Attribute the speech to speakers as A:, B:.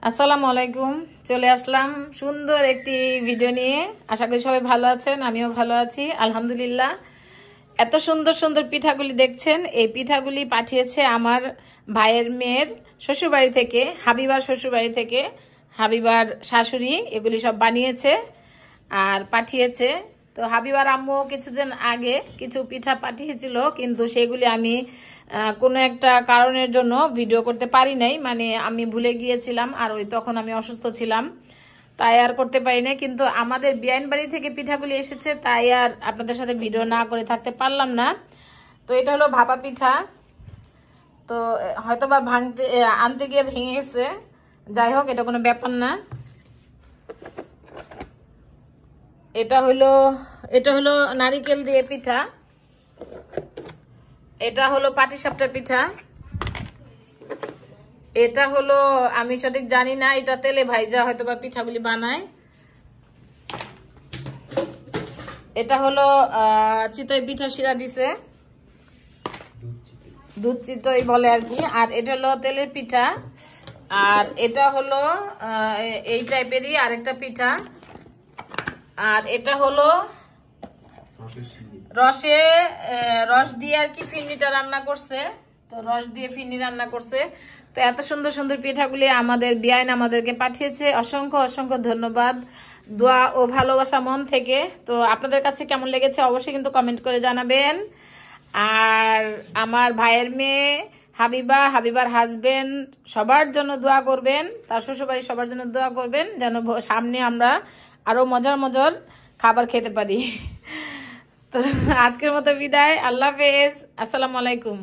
A: আসসালামু আলাইকুম। চলে আসলাম সুন্দর একটি ভিডিও নিয়ে। আশা করি সবাই ভালো আছেন, আমিও ভালো আছি আলহামদুলিল্লাহ। এত সুন্দর সুন্দর পিঠাগুলি দেখছেন, এই পিঠাগুলি পাঠিয়েছে আমার ভাইয়ের মেয়ের শ্বশুরবাড়ি থেকে, হাবিবার শ্বশুরবাড়ি থেকে। হাবিবার শাশুড়ি এগুলি সব বানিয়েছে আর পাঠিয়েছে। তো হাবিবার আম্মু কিছুদিন আগে কিছু পিঠা পাঠিয়েছিল, কিন্তু সেগুলি আমি কোনো একটা কারণের জন্য ভিডিও করতে পারি নাই, মানে আমি ভুলে গিয়েছিলাম, আর তখন আমি অসুস্থ ছিলাম, তাই আর করতে পারি নাই। কিন্তু আমাদের বিয়াইন বাড়ি থেকে পিঠাগুলি এসেছে, তাই আর আপনাদের সাথে ভিডিও না করে থাকতে পারলাম না। তো এটা হলো ভাপা পিঠা। তো হয়তো বা আনতে গিয়ে ভেঙে গেছে, যাই হোক এটা কোনো ব্যাপার না। এটা হলো নারিকেল দিয়ে পিঠা, এটা হলো পাটিসাপটা পিঠা, এটা হলো আমি সঠিক জানি না, এটা তেলে ভাইজা হয়তো বা পিঠাগুলি বানায়। এটা হলো চিতই পিঠা শিরা দিছে, দুধ চিতই বলে আর কি। আর এটা হলো তেলের পিঠা, আর এটা হলো এই টাইপেরই আরেকটা পিঠা। আর এটা হলো রস দিয়ে আর কি ফিরনিটা রান্না করছে, তো রস দিয়ে ফিরনি রান্না করছে। তো এত সুন্দর সুন্দর পিঠাগুলি আমাদের বিয়াইন আমাদেরকে পাঠিয়েছে, অসংখ্য অসংখ্য ধন্যবাদ, দোয়া ও ভালোবাসা মন থেকে। তো আপনাদের কাছে কেমন লেগেছে অবশ্যই কিন্তু কমেন্ট করে জানাবেন। আর আমার ভাইয়ের মেয়ে হাবিবার হাজবেন্ড সবার জন্য দোয়া করবেন, তার শ্বশুরবাড়ি সবার জন্য দোয়া করবেন, যেন সামনে আমরা আরো মজার মজার খাবার খেতে পারি। তো আজকের মতো বিদায়, আল্লাহ হাফেজ, আসসালামু আলাইকুম।